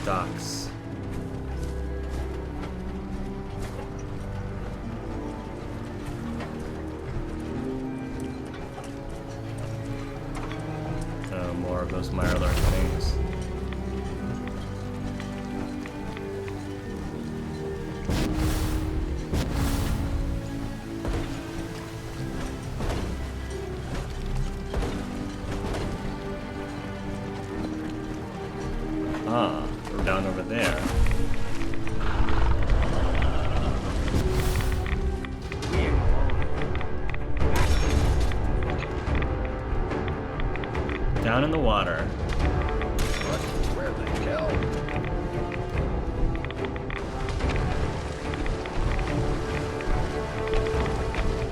docks. Oh, more of those Mirelurk things. Ah, we're down over there. Down in the water. Where the hell?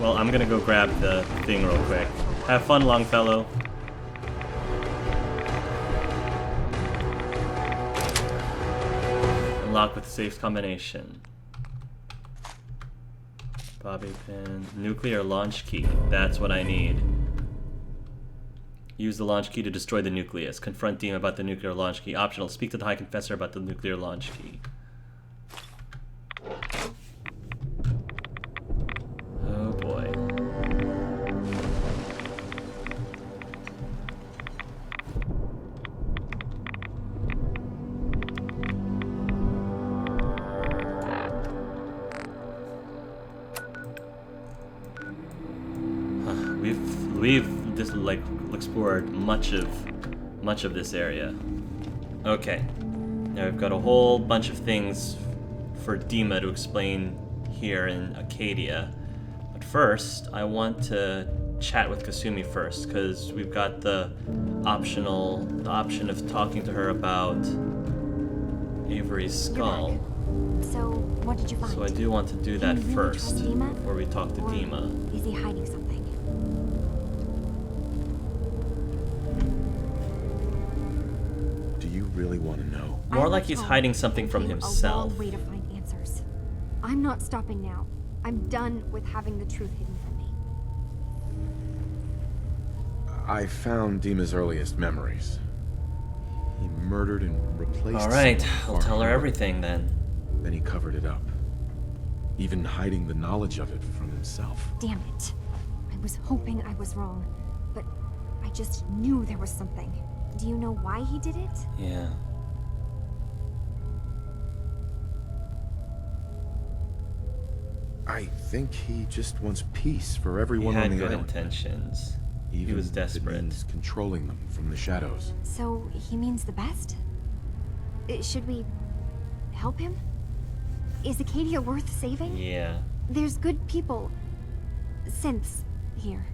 Well, I'm gonna go grab the thing real quick. Have fun, Longfellow. Unlock with safe combination. Bobby pin. Nuclear launch key. That's what I need. Use the launch key to destroy the nucleus. Confront DiMA about the nuclear launch key. Optional. Speak to the High Confessor about the nuclear launch key. Oh boy. We've just like explored much of this area. Okay, now we've got a whole bunch of things for DiMA to explain here in Acadia. But first, I want to chat with Kasumi first, because we've got the option of talking to her about Avery's skull. So, what did you find? So I do want to do that Can you really first, trust DiMA? before we talk to Or DiMA. is he hiding something? Do you really want to know? More I like left he's home hiding something and from came himself. A long way to find answers. I'm not stopping now. I'm done with having the truth hidden from me. I found DiMA's earliest memories. He murdered and replaced. Alright, someone I'll tell her far everything then. Then he covered it up, even hiding the knowledge of it from himself. Damn it. I was hoping I was wrong, but I just knew there was something. Do you know why he did it? Yeah. I think he just wants peace for He everyone had on the good island. intentions. Even He was if it desperate. means controlling them from the shadows. So he means the best? Should we help him? Is Acadia worth saving? Yeah. There's good people, synths, here.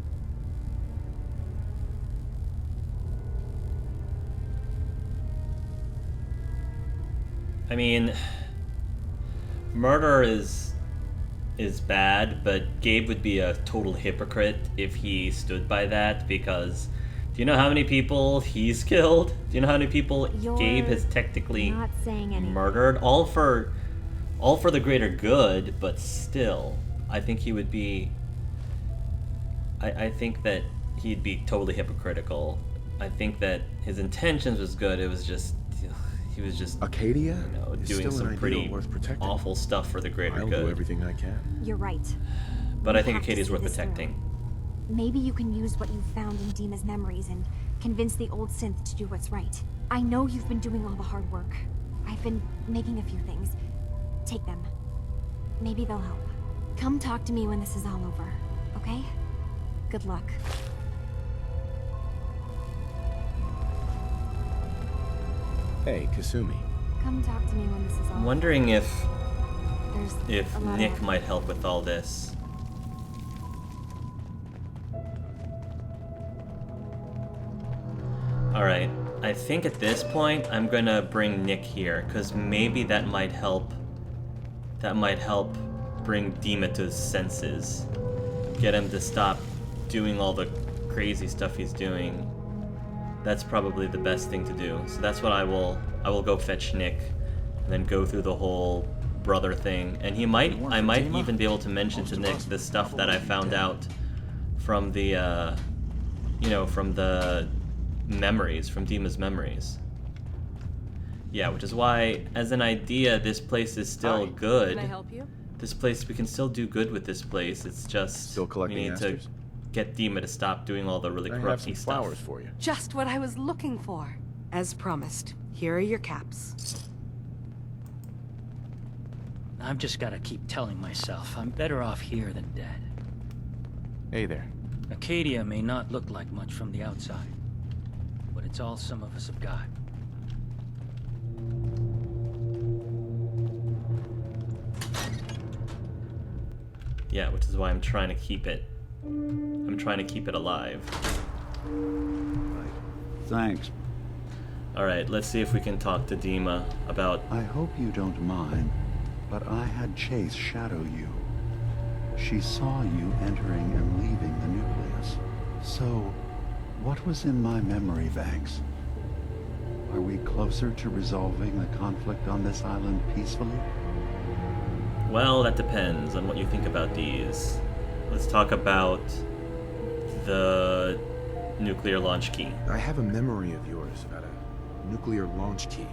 I mean, murder is bad, but Gabe would be a total hypocrite if he stood by that, because do you know how many people he's killed? Do you know how many people Gabe has technically Not saying anything. murdered? All for the greater good, but still, I think he would be... I think that he'd be totally hypocritical. I think that his intentions was good, it was just... He was just, Acadia you know, is doing still some an pretty ideal worth protecting. awful stuff for the greater I'll good. do everything I can. You're right. But We I think have to Acadia's see worth this through. protecting. Maybe you can use what you found in DiMA's memories and convince the old synth to do what's right. I know you've been doing all the hard work. I've been making a few things. Take them. Maybe they'll help. Come talk to me when this is all over, okay? Good luck. Hey, Kasumi. Come talk to me when this is all I'm wondering if over. There's a lot Nick of might help with all this. Alright, I think at this point I'm gonna bring Nick here, because maybe that might help. That might help bring DiMA to his senses. Get him to stop doing all the crazy stuff he's doing. That's probably the best thing to do. So that's what I will go fetch Nick, and then go through the whole brother thing. And I might even be able to mention to Nick the stuff that I found out from the, from the memories, from DiMA's memories. Yeah, which is why, as an idea, this place is still Hi. good. Can I help you? This place, we can still do good with this place. It's just Still collecting we need asters? to get DiMA to stop doing all the really I have corrupty some stuff. flowers for you. Just what I was looking for. As promised, here are your caps. I've just got to keep telling myself I'm better off here than dead. Hey there. Acadia may not look like much from the outside, but it's all some of us have got. Yeah, which is why I'm trying to keep it. I'm trying to keep it alive. Thanks. Alright, let's see if we can talk to DiMA about... I hope you don't mind, but I had Chase shadow you. She saw you entering and leaving the nucleus. So, what was in my memory banks? Are we closer to resolving the conflict on this island peacefully? Well, that depends on what you think about these. Let's talk about the nuclear launch key. I have a memory of yours about a nuclear launch key.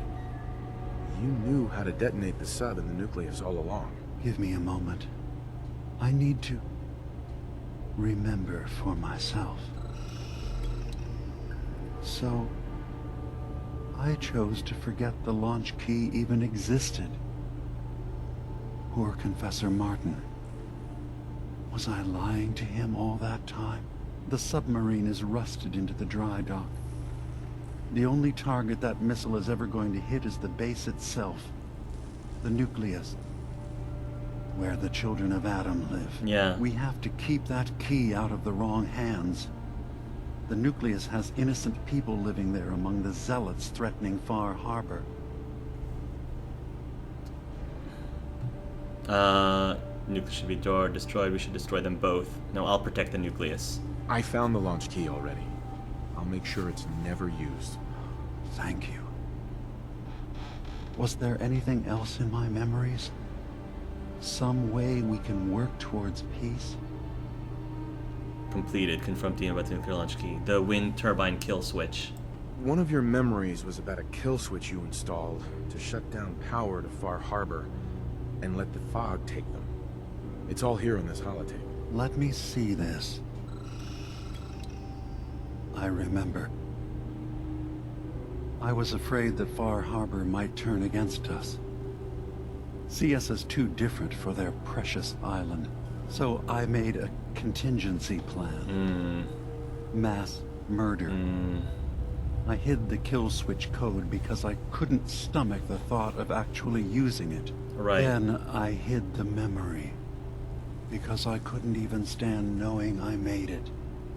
You knew how to detonate the sub in the nucleus all along. Give me a moment. I need to remember for myself. So, I chose to forget the launch key even existed. Poor Confessor Martin. Was I lying to him all that time? The submarine is rusted into the dry dock. The only target that missile is ever going to hit is the base itself. The nucleus. Where the children of Adam live. Yeah. We have to keep that key out of the wrong hands. The nucleus has innocent people living there among the zealots threatening Far Harbor. Nucleus should be destroyed. We should destroy them both. No, I'll protect the nucleus. I found the launch key already. I'll make sure it's never used. Thank you. Was there anything else in my memories? Some way we can work towards peace? Completed. Confronting about the nuclear launch key. The wind turbine kill switch. One of your memories was about a kill switch you installed to shut down power to Far Harbor and let the fog take them. It's all here on this holotape. Let me see this. I remember. I was afraid that Far Harbor might turn against us. See us as too different for their precious island. So I made a contingency plan. Mass murder. I hid the kill switch code because I couldn't stomach the thought of actually using it. Right. Then I hid the memory because I couldn't even stand knowing I made it.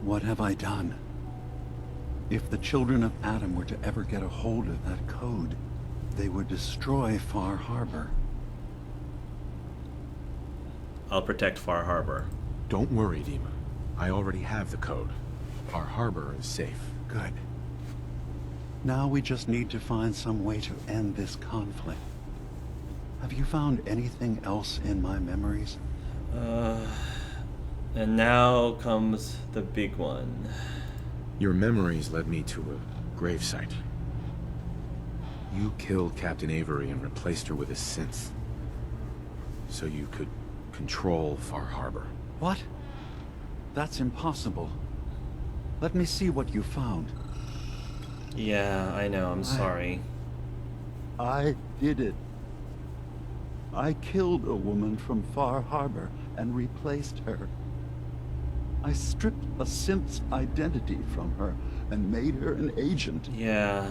What have I done? If the children of Adam were to ever get a hold of that code, they would destroy Far Harbor. I'll protect Far Harbor. Don't worry, DiMA. I already have the code. Our harbor is safe. Good. Now we just need to find some way to end this conflict. Have you found anything else in my memories? And now comes the big one. Your memories led me to a gravesite. You killed Captain Avery and replaced her with a synth. So you could control Far Harbor. What? That's impossible. Let me see what you found. Yeah, I know, I'm sorry. I did it. I killed a woman from Far Harbor and replaced her. I stripped a synth's identity from her and made her an agent. Yeah.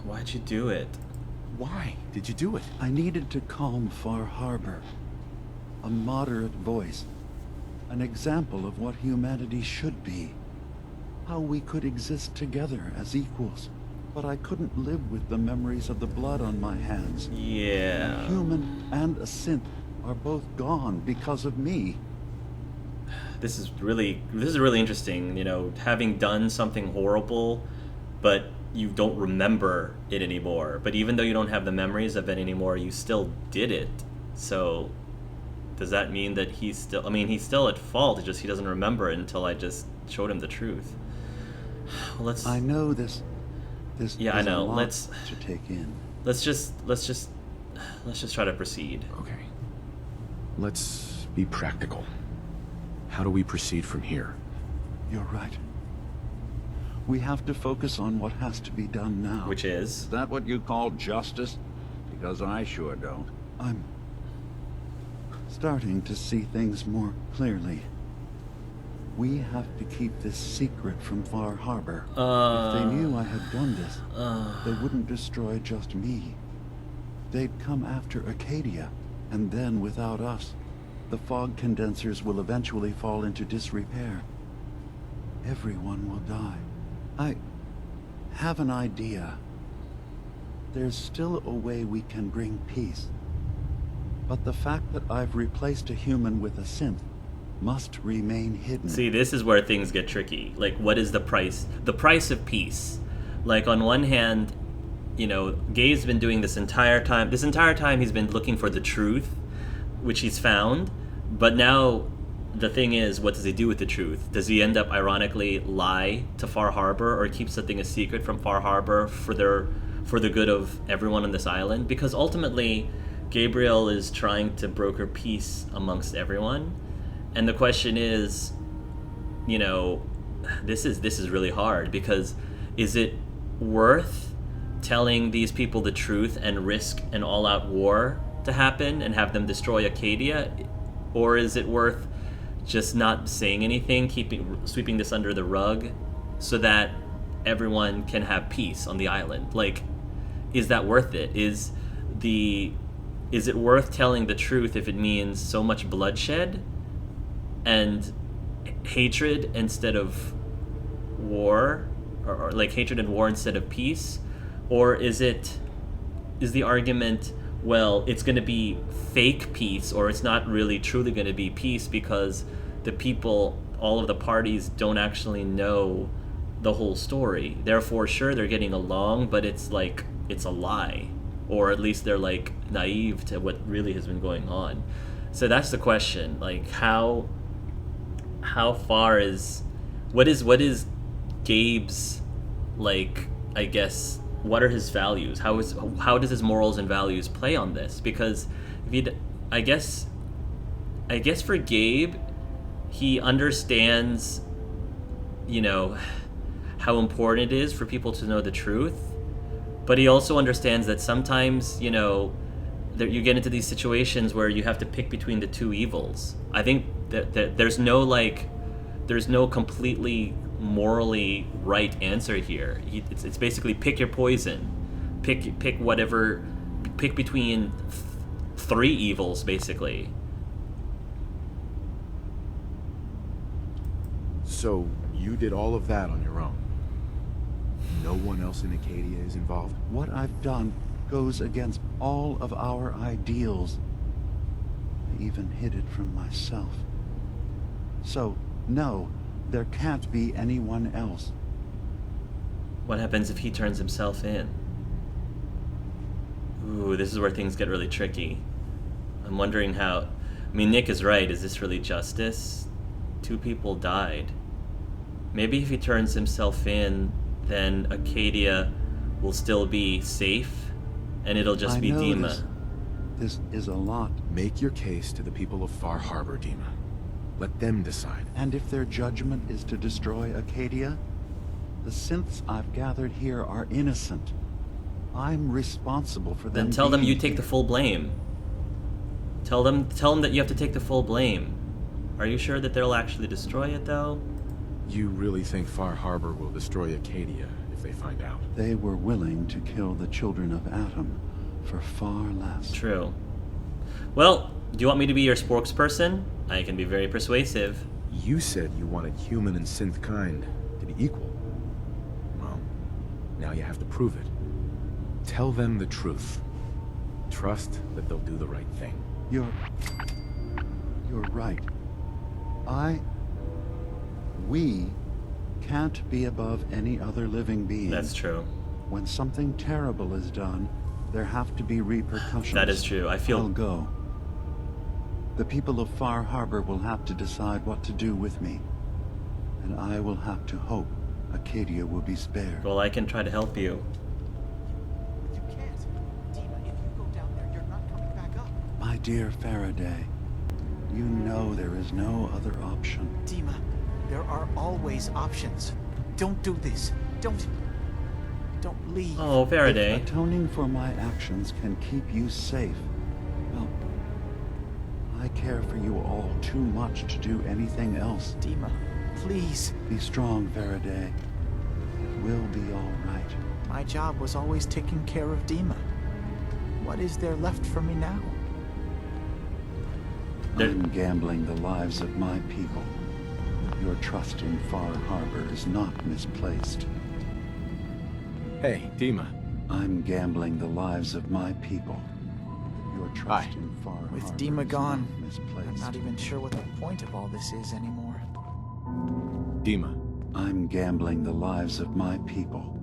Why'd you do it? Why did you do it? I needed to calm Far Harbor. A moderate voice. An example of what humanity should be. How we could exist together as equals. But I couldn't live with the memories of the blood on my hands. Yeah. A human and a synth are both gone because of me. This is really interesting, you know, having done something horrible, but you don't remember it anymore. But even though you don't have the memories of it anymore, you still did it. So does that mean that he's still at fault, it's just he doesn't remember it until I just showed him the truth. Well, I know this This Yeah, I is a know. lot Let's to take in. just try to proceed. Okay. Let's be practical. How do we proceed from here? You're right. We have to focus on what has to be done now. Which is Is that what you call justice? Because I sure don't. I'm starting to see things more clearly. We have to keep this secret from Far Harbor. If they knew I had done this, they wouldn't destroy just me. They'd come after Acadia, and then without us, the fog condensers will eventually fall into disrepair. Everyone will die. I have an idea. There's still a way we can bring peace. But the fact that I've replaced a human with a synth must remain hidden. See, this is where things get tricky. Like, what is the price? The price of peace. Like, on one hand, you know, Gabe's been doing this entire time. This entire time he's been looking for the truth, which he's found. But now, the thing is, what does he do with the truth? Does he end up, ironically, lie to Far Harbor or keep something a secret from Far Harbor for the good of everyone on this island? Because ultimately, Gabriel is trying to broker peace amongst everyone. And the question is, you know, this is really hard, because is it worth telling these people the truth and risk an all-out war to happen and have them destroy Acadia? Or is it worth just not saying anything, sweeping this under the rug so that everyone can have peace on the island? Like, is that worth it? Is it worth telling the truth if it means so much bloodshed and hatred instead of war, or like hatred and war instead of peace? Or is the argument, well, it's going to be fake peace, or it's not really truly going to be peace because the people, all of the parties, don't actually know the whole story. Therefore, sure, they're getting along, but it's like, it's a lie. Or at least they're like naive to what really has been going on. So that's the question. Like, how far is, what is Gabe's, like, I guess, what are his values? How does his morals and values play on this? Because if I guess for Gabe, he understands, you know, how important it is for people to know the truth, but he also understands that sometimes, you know, that you get into these situations where you have to pick between the two evils. I think that there's no completely morally right answer here. It's basically pick your poison, pick whatever, pick between three evils, basically. So, you did all of that on your own? No one else in Acadia is involved? What I've done goes against all of our ideals. I even hid it from myself. So, no, there can't be anyone else. What happens if he turns himself in? Ooh, this is where things get really tricky. I'm wondering how... I mean, Nick is right. Is this really justice? 2 people died. Maybe if he turns himself in, then Acadia will still be safe, and it'll just be DiMA. This is a lot. Make your case to the people of Far Harbor, DiMA. Let them decide. And if their judgment is to destroy Acadia, the synths I've gathered here are innocent. I'm responsible for them. Then tell them you being take the here. full blame. Tell them that you have to take the full blame. Are you sure that they'll actually destroy it, though? You really think Far Harbor will destroy Acadia if they find out? They were willing to kill the children of Atom for far less. True. Well, do you want me to be your spokesperson? I can be very persuasive. You said you wanted human and synth kind to be equal. Well, now you have to prove it. Tell them the truth. Trust that they'll do the right thing. You're right. We can't be above any other living being. That's true. When something terrible is done, there have to be repercussions. That is true. I'll go. The people of Far Harbor will have to decide what to do with me. And I will have to hope Acadia will be spared. Well, I can try to help you. You can't. DiMA, if you go down there, you're not coming back up. My dear Faraday, you know there is no other option. DiMA, there are always options. Don't do this. Don't leave. Oh, Faraday. If atoning for my actions can keep you safe, well, I care for you all too much to do anything else. DiMA, please. Be strong, Faraday. It will be all right. My job was always taking care of DiMA. What is there left for me now? I'm gambling the lives of my people. Your trust in Far Harbor is not misplaced. Hey, DiMA. I'm gambling the lives of my people. Your trust Hi. in Far Harbor With is DiMA gone, not misplaced. I'm not even sure what the point of all this is anymore. DiMA. I'm gambling the lives of my people.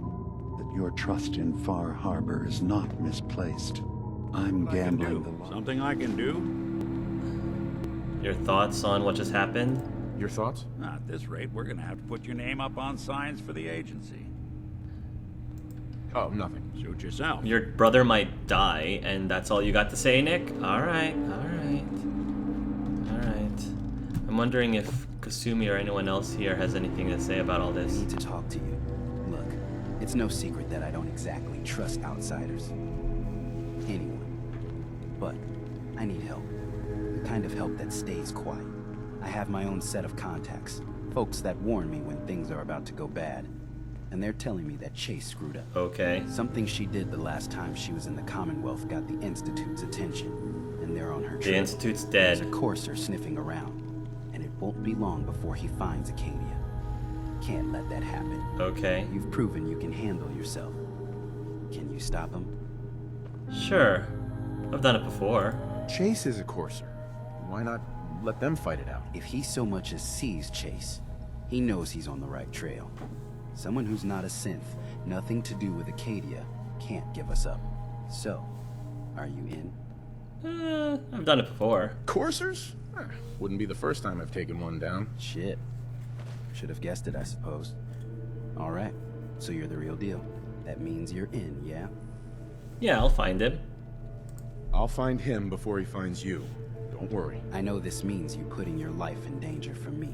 That your trust in Far Harbor is not misplaced. I'm gambling the lives. Something I can do? Your thoughts on what just happened? Your thoughts? At this rate, we're gonna have to put your name up on signs for the agency. Oh, nothing. Suit yourself. Your brother might die, and that's all you got to say, Nick? Alright. I'm wondering if Kasumi or anyone else here has anything to say about all I this. need to talk to you. Look, it's no secret that I don't exactly trust outsiders. Anyone. But I need help. The kind of help that stays quiet. I have my own set of contacts. Folks that warn me when things are about to go bad. And they're telling me that Chase screwed up. Okay. Something she did the last time she was in the Commonwealth got the Institute's attention. And they're on her The trail. Institute's There's a dead. courser sniffing around. And it won't be long before he finds Acadia. Can't let that happen. Okay. You've proven you can handle yourself. Can you stop him? Sure. I've done it before. Chase is a courser. Why not let them fight it out? If he so much as sees Chase, he knows he's on the right trail. Someone who's not a synth, nothing to do with Acadia, can't give us up. So, are you in? I've done it before. Coursers? Wouldn't be the first time I've taken one down. Shit. Should have guessed it, I suppose. All right, so you're the real deal. That means you're in, yeah? Yeah, I'll find him. I'll find him before he finds you. Don't worry. I know this means you putting your life in danger for me.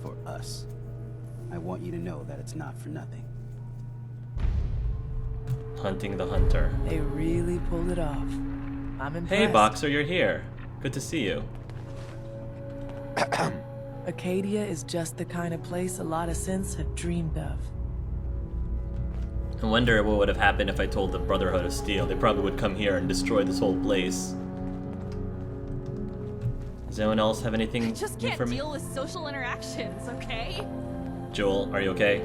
For us. I want you to know that it's not for nothing. Hunting the hunter. They really pulled it off. I'm impressed. Hey, Boxer, you're here. Good to see you. Acadia is just the kind of place a lot of synths have dreamed of. I wonder what would have happened if I told the Brotherhood of Steel. They probably would come here and destroy this whole place. Does anyone else have anything I just new can't for me? deal with social interactions, okay? Joel, are you okay?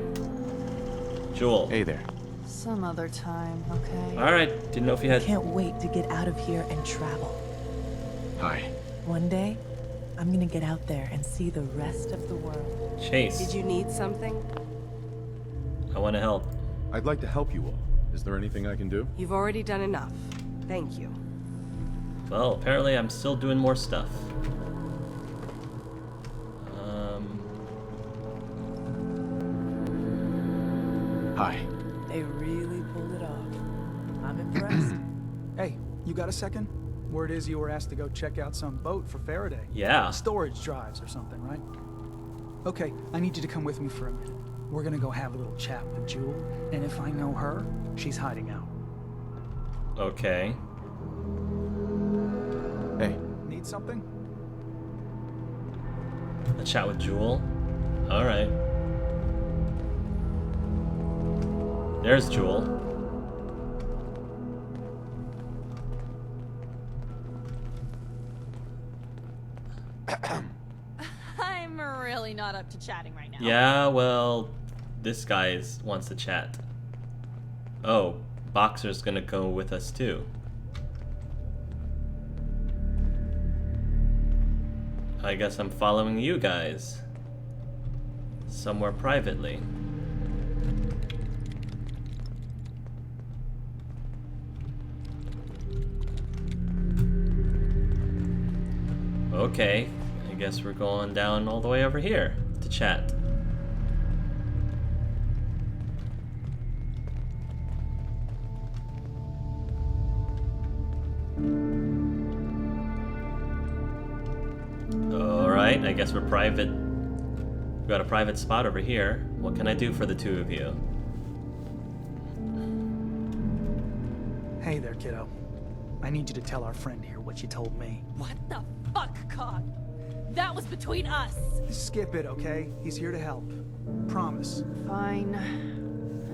Joel. Hey there. Some other time, okay? Alright, didn't know if you had... Can't wait to get out of here and travel. Hi. One day, I'm gonna get out there and see the rest of the world. Chase. Did you need something? I want to help. I'd like to help you all. Is there anything I can do? You've already done enough. Thank you. Well, apparently I'm still doing more stuff. Hi. They really pulled it off. I'm impressed. Hey, you got a second? Word is you were asked to go check out some boat for Faraday. Yeah. Storage drives or something, right? Okay, I need you to come with me for a minute. We're gonna go have a little chat with Jewel, and if I know her, she's hiding out. Okay. Hey. Need something? A chat with Jewel. Alright. There's Jewel. I'm really not up to chatting right now. Yeah, well, this guy wants to chat. Oh, Boxer's gonna go with us too. I guess I'm following you guys. Somewhere privately. Okay, I guess we're going down all the way over here to chat. I guess we're private. We've got a private spot over here. What can I do for the two of you? Hey there, kiddo. I need you to tell our friend here what you told me. What the fuck, Cog? That was between us. Skip it, okay? He's here to help. Promise. Fine.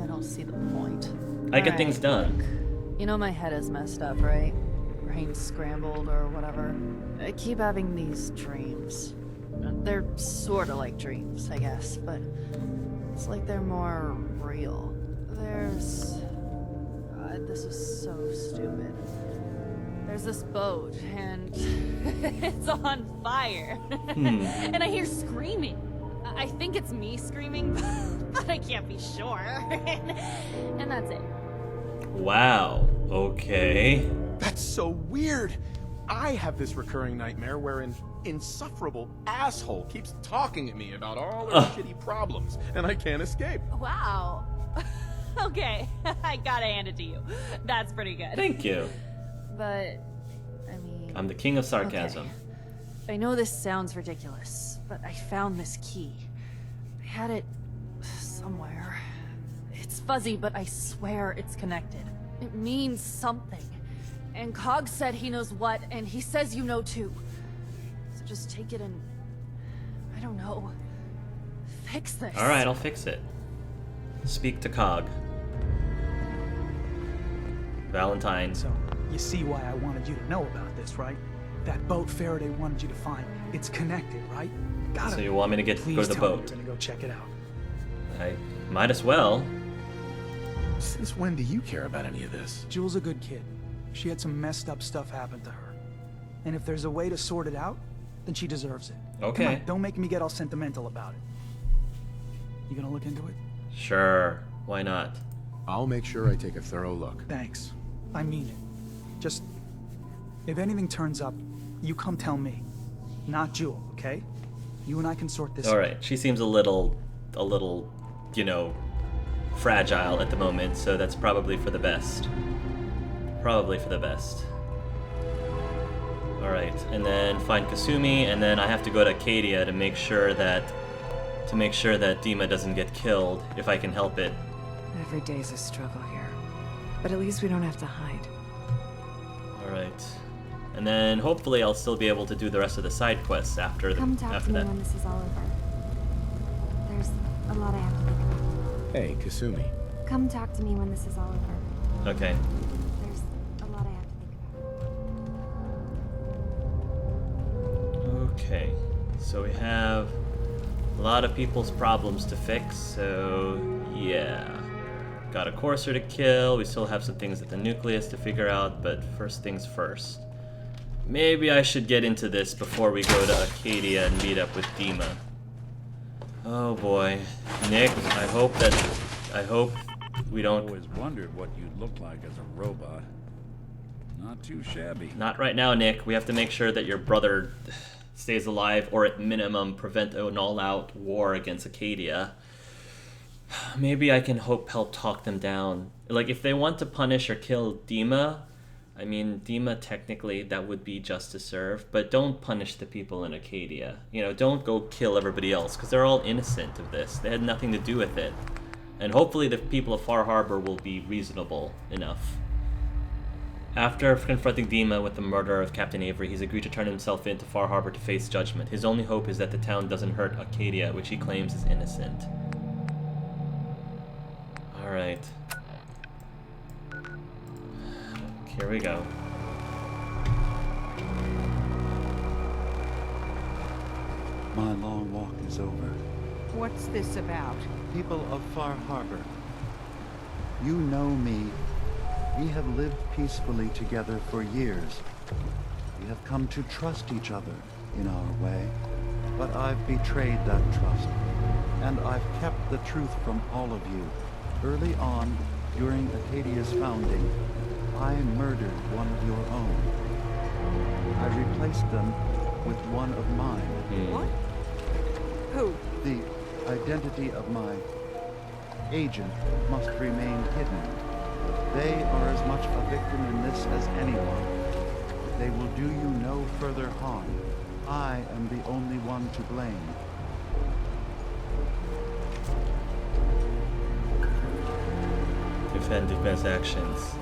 I don't see the point. I get things done. Look, you know my head is messed up, right? Brain scrambled or whatever. I keep having these dreams. They're sorta like dreams, I guess, but it's like they're more real. There's... God, this is so stupid. There's this boat, and it's on fire. And I hear screaming. I think it's me screaming, but I can't be sure. And that's it. Wow. Okay. That's so weird. I have this recurring nightmare where an insufferable asshole keeps talking at me about all their shitty problems, and I can't escape. Wow. Okay, I gotta hand it to you. That's pretty good. Thank you. But, I mean... I'm the king of sarcasm. Okay. I know this sounds ridiculous, but I found this key. I had it somewhere. It's fuzzy, but I swear it's connected. It means something. And Cog said he knows what, and he says you know too. So just take it and... I don't know. Fix this. Alright, I'll fix it. Speak to Cog. Valentine. So, you see why I wanted you to know about this, right? That boat Faraday wanted you to find. It's connected, right? Gotta So you want me to go to the boat? Please tell me you're gonna go check it out. I might as well. Since when do you care about any of this? Jewel's a good kid. She had some messed up stuff happen to her. And if there's a way to sort it out, then she deserves it. Okay. Come on, don't make me get all sentimental about it. You gonna look into it? Sure. Why not? I'll make sure I take a thorough look. Thanks. I mean it. Just... if anything turns up, you come tell me. Not Jewel, okay? You and I can sort this out. Alright, she seems a little, you know, fragile at the moment, so that's probably for the best. Probably for the best. Alright, and then find Kasumi, and then I have to go to Acadia to make sure that DiMA doesn't get killed, if I can help it. Every day's a struggle here. But at least we don't have to hide. Alright. And then hopefully I'll still be able to do the rest of the side quests after Come talk after to me that. when this is all over. There's a lot I have to think about. Hey, Kasumi. Come talk to me when this is all over. Okay. There's a lot I have to think about. Okay. So we have a lot of people's problems to fix, so yeah. Got a courser to kill, we still have some things at the nucleus to figure out, but first things first. Maybe I should get into this before we go to Acadia and meet up with DiMA. Oh boy. Nick, I hope we don't... Always wondered what you'd look like as a robot. Not too shabby. Not right now, Nick. We have to make sure that your brother stays alive, or at minimum prevent an all-out war against Acadia. Maybe I can help talk them down. Like, if they want to punish or kill DiMA, I mean, DiMA technically, that would be justice served, but don't punish the people in Acadia. You know, don't go kill everybody else, because they're all innocent of this. They had nothing to do with it. And hopefully the people of Far Harbor will be reasonable enough. After confronting DiMA with the murder of Captain Avery, he's agreed to turn himself in to Far Harbor to face judgment. His only hope is that the town doesn't hurt Acadia, which he claims is innocent. Alright. Here we go. My long walk is over. What's this about? People of Far Harbor, you know me. We have lived peacefully together for years. We have come to trust each other in our way. But I've betrayed that trust, and I've kept the truth from all of you. Early on, during Acadia's founding, I murdered one of your own. I replaced them with one of mine. What? Who? The identity of my agent must remain hidden. They are as much a victim in this as anyone. They will do you no further harm. I am the only one to blame. Defend DiMa's actions.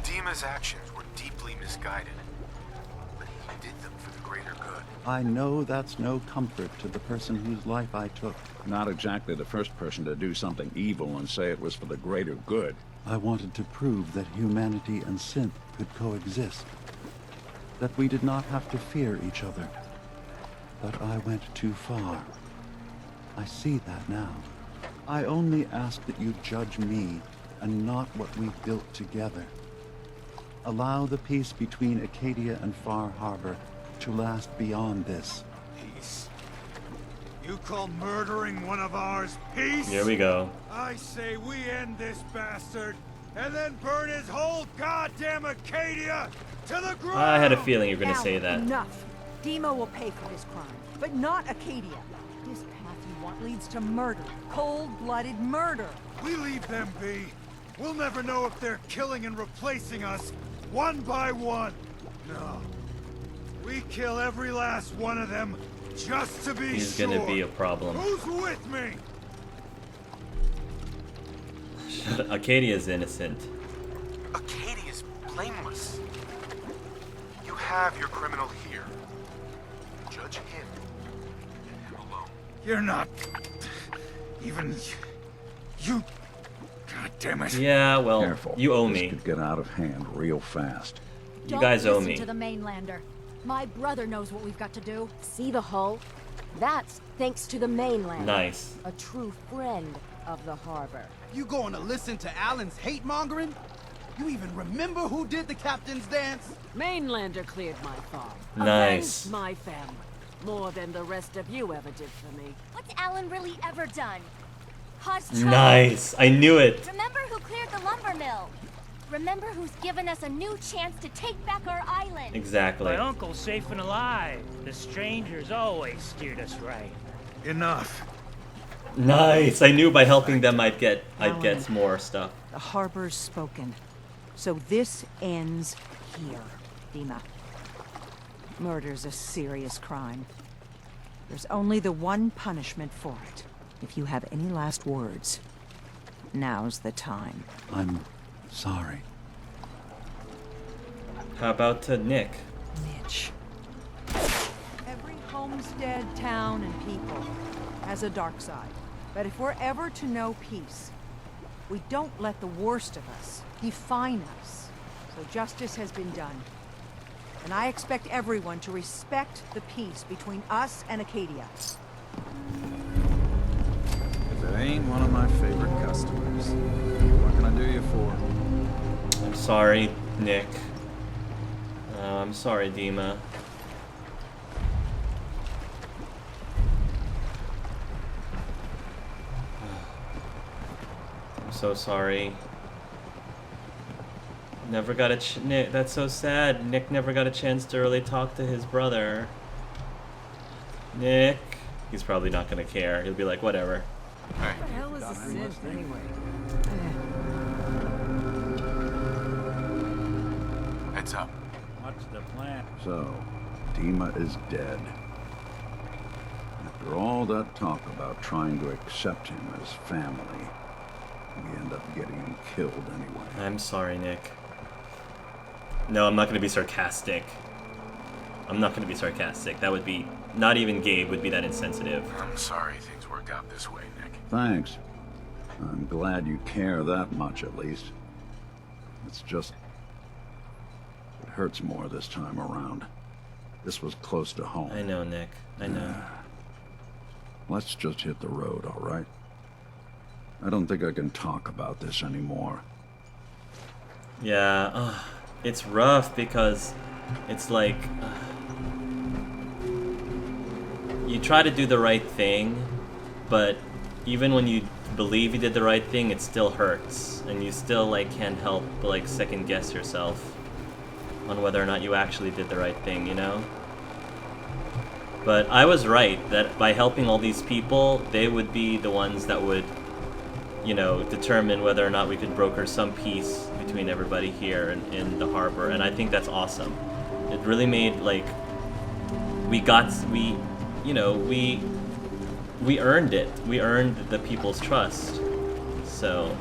DiMa's actions were deeply misguided, but he did them for the greater good. I know that's no comfort to the person whose life I took. Not exactly the first person to do something evil and say it was for the greater good. I wanted to prove that humanity and synth could coexist. That we did not have to fear each other. But I went too far. I see that now. I only ask that you judge me and not what we built together. Allow the peace between Acadia and Far Harbor to last beyond this. Peace? You call murdering one of ours peace? Here we go. I say we end this bastard and then burn his whole goddamn Acadia to the ground! I had a feeling you were going to Now, say that. Enough. DiMa will pay for this crime, but not Acadia. This path you want leads to murder. Cold-blooded murder. We leave them be. We'll never know if they're killing and replacing us, one by one. No. We kill every last one of them, just to be He's sure. gonna be a problem. Who's with me? Acadia's innocent. Acadia's blameless. You have your criminal here. Judge him. And him alone. You're not... even... you... God damn it. Yeah, well, Careful. you owe This me. could get out of hand real fast. You guys owe me. Don't listen to the mainlander. My brother knows what we've got to do. See the hull? That's thanks to the mainlander. Nice. A true friend of the harbor. You going to listen to Alan's hate-mongering? You even remember who did the captain's dance? Mainlander cleared my farm. Nice. Avenged my family. More than the rest of you ever did for me. What's Alan really ever done? Nice. I knew it. Remember who cleared the lumber mill? Remember who's given us a new chance to take back our island? Exactly. My uncle's safe and alive. The strangers always steered us right. Enough. Nice. I knew by helping them I'd get Alan. more stuff. The harbor's spoken. So this ends here, DiMa. Murder's a serious crime. There's only the one punishment for it. If you have any last words, now's the time. I'm sorry. How about Nick? Mitch. Every homestead, town, and people has a dark side. But if we're ever to know peace, we don't let the worst of us define us. So justice has been done. And I expect everyone to respect the peace between us and Acadia. If it ain't one of my favorite customers, what can I do you for? I'm sorry, Nick. I'm sorry, DiMa. I'm so sorry. Never got a Nick. That's so sad. Nick never got a chance to really talk to his brother. Nick. He's probably not gonna care. He'll be like, whatever. What the hell is a synth anyway? Heads up. What's the plan? So, DiMa is dead. After all that talk about trying to accept him as family, we end up getting him killed anyway. I'm sorry, Nick. No, I'm not gonna be sarcastic. I'm not gonna be sarcastic. That would be... Not even Gabe would be that insensitive. I'm sorry things worked out this way, Nick. Thanks. I'm glad you care that much, at least. It's just... it hurts more this time around. This was close to home. I know, Nick. I know. Let's just hit the road, all right? I don't think I can talk about this anymore. Yeah, it's rough because it's like... you try to do the right thing, but even when you believe you did the right thing, it still hurts. And you still, like, can't help but, like, second guess yourself on whether or not you actually did the right thing, you know? But I was right, that by helping all these people, they would be the ones that would, you know, determine whether or not we could broker some peace between everybody here in the harbor. And I think that's awesome. It really made, like, you know, we earned it. We earned the people's trust. So